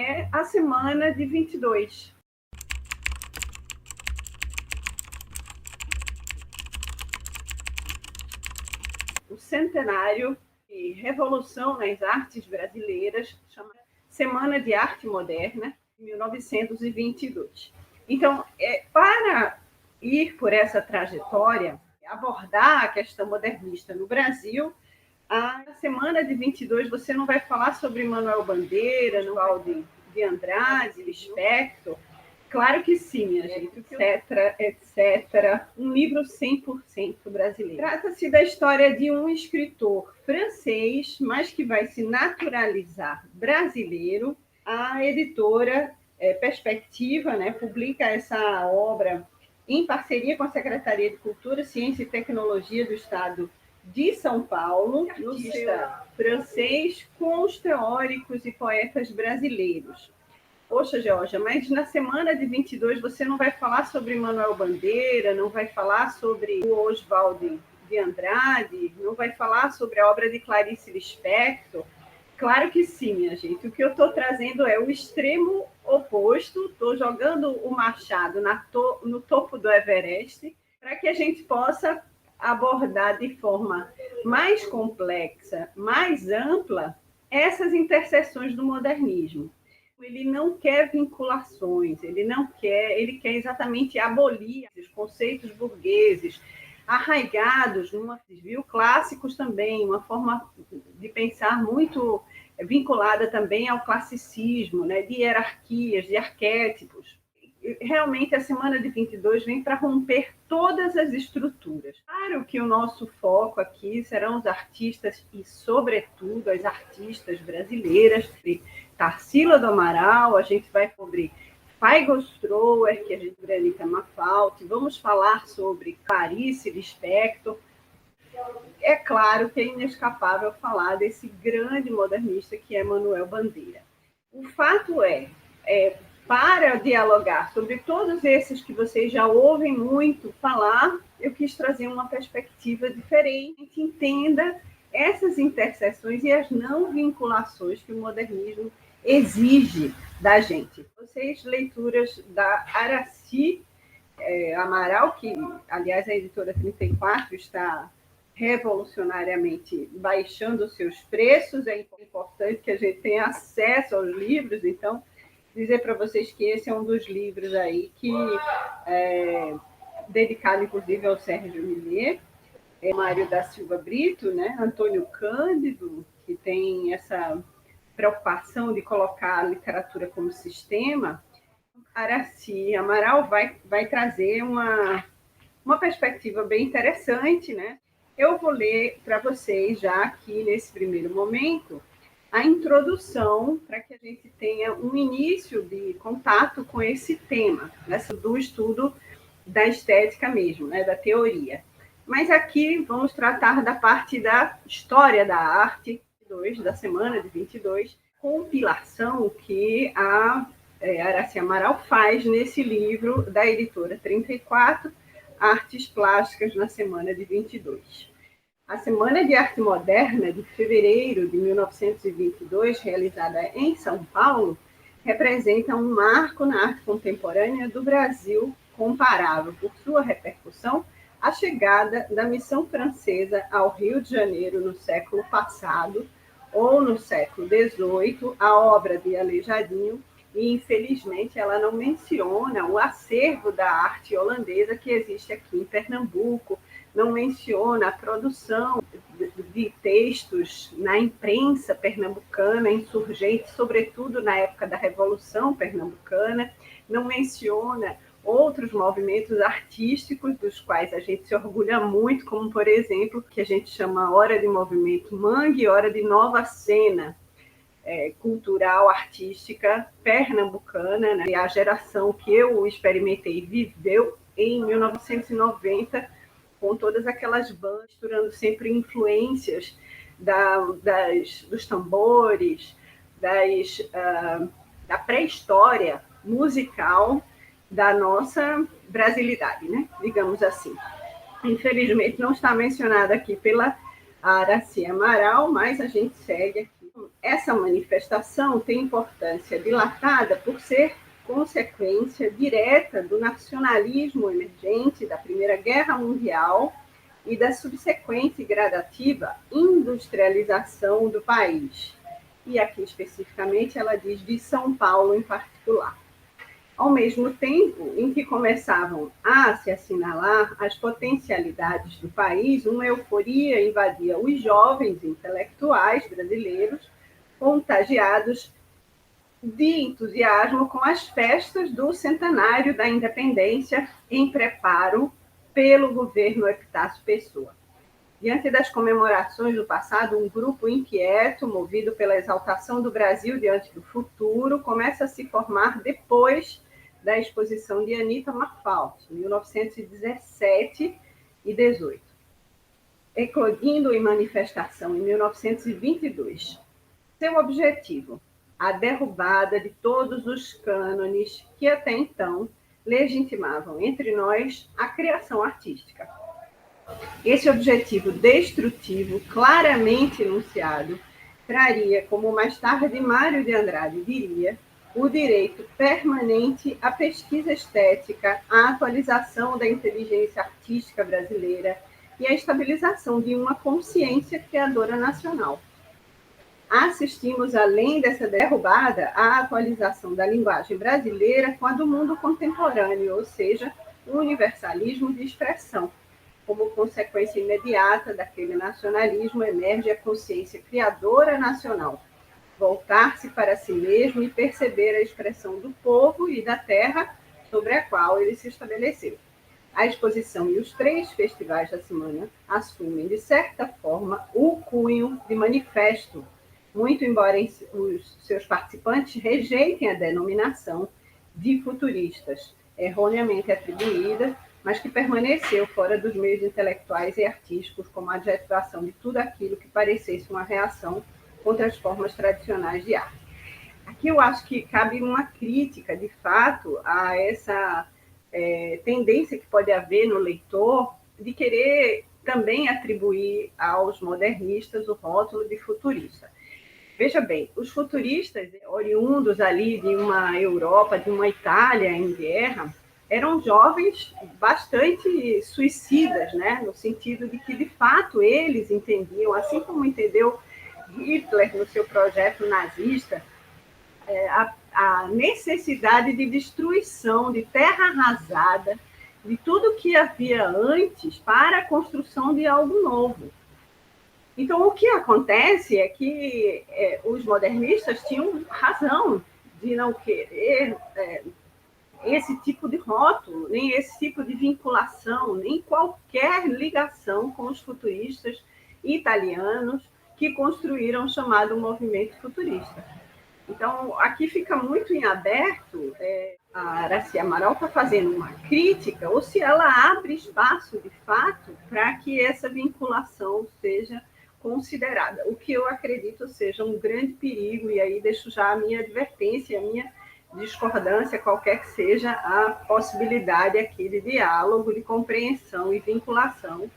é a semana de 22. O centenário de Revolução nas Artes Brasileiras, chama Semana de Arte Moderna, 1922. Então, para ir por essa trajetória, abordar a questão modernista no Brasil, a semana de 22 você não vai falar sobre Manuel Bandeira, Valdir de Andrade, Lispector. Claro que sim, minha gente, etc, etc. Um livro 100% brasileiro. Trata-se da história de um escritor francês, mas que vai se naturalizar brasileiro. A editora Perspectiva, né, publica essa obra em parceria com a Secretaria de Cultura, Ciência e Tecnologia do Estado de São Paulo, no seu francês, com os teóricos e poetas brasileiros. Poxa, Georgia, mas na semana de 22 você não vai falar sobre Manuel Bandeira, não vai falar sobre o Oswald de Andrade, não vai falar sobre a obra de Clarice Lispector? Claro que sim, minha gente. O que eu estou trazendo é o extremo oposto, estou jogando o machado no topo do Everest, para que a gente possa abordar de forma mais complexa, mais ampla, essas interseções do modernismo. Ele não quer vinculações, ele quer exatamente abolir os conceitos burgueses, arraigados, clássicos também, uma forma de pensar muito vinculada também ao classicismo, né, de hierarquias, de arquétipos. Realmente, a semana de 22 vem para romper todas as estruturas. Claro que o nosso foco aqui serão os artistas e, sobretudo, as artistas brasileiras. Tarsila do Amaral, a gente vai cobrir Faigo Strower, que a gente vai Anitta Malfatti, vamos falar sobre Clarice Lispector. É claro que é inescapável falar desse grande modernista que é Manuel Bandeira. O fato para dialogar sobre todos esses que vocês já ouvem muito falar, eu quis trazer uma perspectiva diferente, que entenda essas interseções e as não vinculações que o modernismo exige da gente. Vocês, leituras da Aracy Amaral, que, aliás, a editora 34 está revolucionariamente baixando os seus preços, é importante que a gente tenha acesso aos livros, então, dizer para vocês que esse é um dos livros aí que dedicado, inclusive, ao Sérgio Milliet, Mário da Silva Brito, né? Antônio Cândido, que tem essa preocupação de colocar a literatura como sistema. Aracy Amaral vai trazer uma perspectiva bem interessante, né? Eu vou ler para vocês já aqui, nesse primeiro momento, a introdução para que a gente tenha um início de contato com esse tema, do estudo da estética mesmo, né, da teoria. Mas aqui vamos tratar da parte da história da arte, da semana de 22, compilação que a Aracy Amaral faz nesse livro da editora 34, Artes Plásticas na semana de 22. A Semana de Arte Moderna, de fevereiro de 1922, realizada em São Paulo, representa um marco na arte contemporânea do Brasil, comparável, por sua repercussão, à chegada da missão francesa ao Rio de Janeiro no século passado, ou no século XVIII, a obra de Aleijadinho, e, infelizmente, ela não menciona o acervo da arte holandesa que existe aqui em Pernambuco, não menciona a produção de textos na imprensa pernambucana, insurgente, sobretudo na época da Revolução Pernambucana, não menciona outros movimentos artísticos dos quais a gente se orgulha muito, como, por exemplo, que a gente chama Hora de Movimento Mangue, Hora de Nova Cena, cultural, artística pernambucana, né? A geração que eu experimentei viveu em 1990, com todas aquelas bandas, misturando sempre influências dos tambores, da pré-história musical da nossa brasilidade, né? Digamos assim. Infelizmente, não está mencionada aqui pela Aracy Amaral, mas a gente segue aqui. Essa manifestação tem importância dilatada por ser consequência direta do nacionalismo emergente da Primeira Guerra Mundial e da subsequente e gradativa industrialização do país. E aqui, especificamente, ela diz de São Paulo em particular. Ao mesmo tempo em que começavam a se assinalar as potencialidades do país, uma euforia invadia os jovens intelectuais brasileiros, contagiados de entusiasmo com as festas do centenário da independência em preparo pelo governo Epitácio Pessoa. Diante das comemorações do passado, um grupo inquieto, movido pela exaltação do Brasil diante do futuro, começa a se formar depois da exposição de Anita Malfatti, 1917 e 18, eclodindo em manifestação em 1922. Seu objetivo, a derrubada de todos os cânones que até então legitimavam entre nós a criação artística. Esse objetivo destrutivo, claramente enunciado, traria, como mais tarde Mário de Andrade diria, o direito permanente à pesquisa estética, à atualização da inteligência artística brasileira e à estabilização de uma consciência criadora nacional. Assistimos, além dessa derrubada, à atualização da linguagem brasileira com a do mundo contemporâneo, ou seja, o universalismo de expressão. Como consequência imediata daquele nacionalismo, emerge a consciência criadora nacional, voltar-se para si mesmo e perceber a expressão do povo e da terra sobre a qual ele se estabeleceu. A exposição e os 3 festivais da semana assumem, de certa forma, o cunho de manifesto, muito embora os seus participantes rejeitem a denominação de futuristas, erroneamente atribuída, mas que permaneceu fora dos meios intelectuais e artísticos como adjetivação de tudo aquilo que parecesse uma reação contra as formas tradicionais de arte. Aqui eu acho que cabe uma crítica, de fato, a essa tendência que pode haver no leitor de querer também atribuir aos modernistas o rótulo de futurista. Veja bem, os futuristas, oriundos ali de uma Europa, de uma Itália em guerra, eram jovens bastante suicidas, né? No sentido de que, de fato, eles entendiam, assim como entendeu Hitler no seu projeto nazista, a necessidade de destruição, de terra arrasada, de tudo que havia antes para a construção de algo novo. Então, o que acontece é que os modernistas tinham razão de não querer esse tipo de rótulo, nem esse tipo de vinculação, nem qualquer ligação com os futuristas italianos que construíram o chamado movimento futurista. Então, aqui fica muito em aberto, a Aracy Amaral está fazendo uma crítica, ou se ela abre espaço, de fato, para que essa vinculação seja considerada, o que eu acredito seja um grande perigo, e aí deixo já a minha advertência, a minha discordância, qualquer que seja a possibilidade aqui de diálogo, de compreensão e vinculação,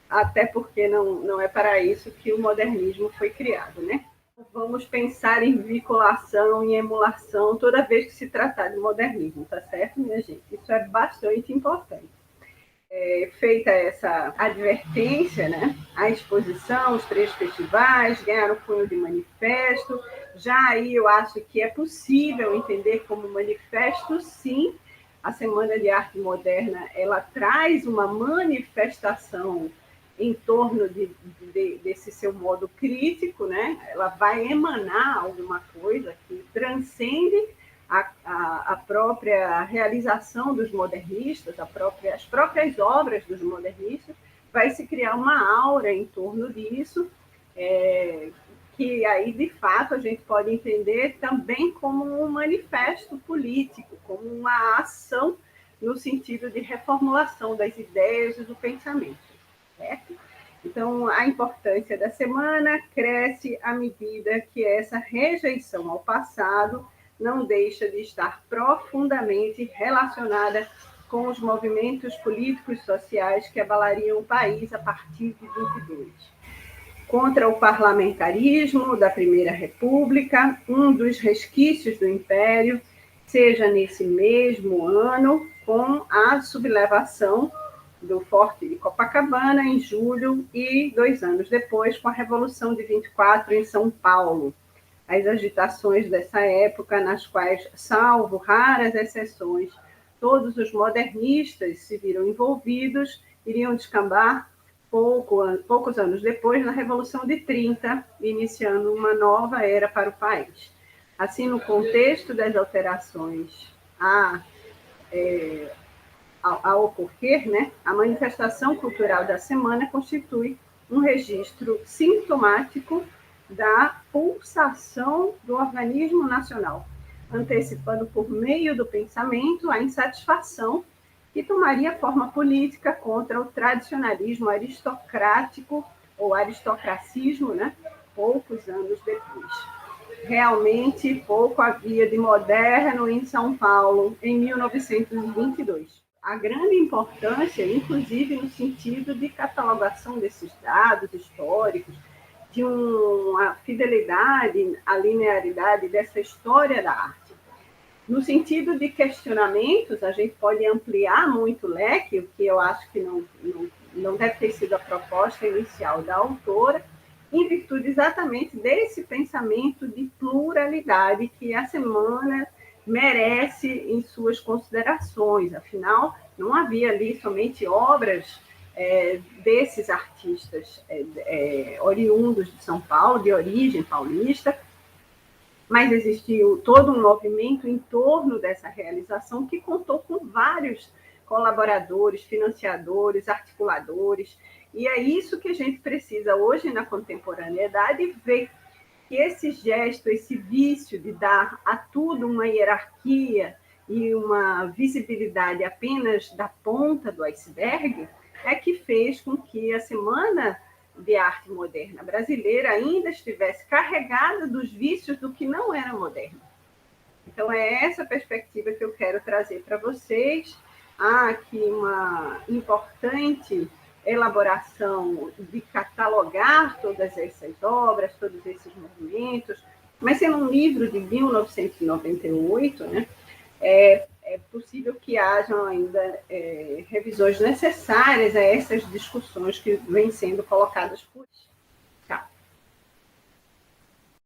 até porque não é para isso que o modernismo foi criado, né? Vamos pensar em vinculação, em emulação, toda vez que se tratar de modernismo, tá certo, minha gente? Isso é bastante importante. Feita essa advertência, né? A exposição, os 3 festivais, ganharam cunho de manifesto. Já aí eu acho que é possível entender como manifesto, sim. A Semana de Arte Moderna, ela traz uma manifestação em torno desse seu modo crítico, né? Ela vai emanar alguma coisa que transcende a própria realização dos modernistas, as próprias obras dos modernistas, vai se criar uma aura em torno disso, que aí, de fato, a gente pode entender também como um manifesto político, como uma ação no sentido de reformulação das ideias e do pensamento, certo? Então, a importância da semana cresce à medida que essa rejeição ao passado não deixa de estar profundamente relacionada com os movimentos políticos e sociais que abalariam o país a partir de 22. contra o parlamentarismo da Primeira República, um dos resquícios do Império, seja nesse mesmo ano, com a sublevação do Forte de Copacabana, em julho, e 2 anos depois, com a Revolução de 24 em São Paulo. As agitações dessa época, nas quais, salvo raras exceções, todos os modernistas se viram envolvidos, iriam descambar poucos anos depois na Revolução de 30, iniciando uma nova era para o país. Assim, no contexto das alterações a ocorrer, né, a manifestação cultural da semana constitui um registro sintomático da pulsação do organismo nacional, antecipando por meio do pensamento a insatisfação que tomaria forma política contra o tradicionalismo aristocrático ou aristocracismo, né, poucos anos depois. Realmente pouco havia de moderno em São Paulo em 1922. A grande importância, inclusive no sentido de catalogação desses dados históricos, de uma fidelidade à linearidade dessa história da arte. No sentido de questionamentos, a gente pode ampliar muito o leque, o que eu acho que não deve ter sido a proposta inicial da autora, em virtude exatamente desse pensamento de pluralidade que a semana merece em suas considerações. Afinal, não havia ali somente obras desses artistas oriundos de São Paulo, de origem paulista, mas existiu todo um movimento em torno dessa realização que contou com vários colaboradores, financiadores, articuladores, e é isso que a gente precisa hoje na contemporaneidade ver, que esse gesto, esse vício de dar a tudo uma hierarquia e uma visibilidade apenas da ponta do iceberg, é que fez com que a Semana de Arte Moderna brasileira ainda estivesse carregada dos vícios do que não era moderno. Então, é essa perspectiva que eu quero trazer para vocês. Há aqui uma importante elaboração de catalogar todas essas obras, todos esses movimentos, mas sendo um livro de 1998, né, é possível que hajam ainda revisões necessárias a essas discussões que vêm sendo colocadas por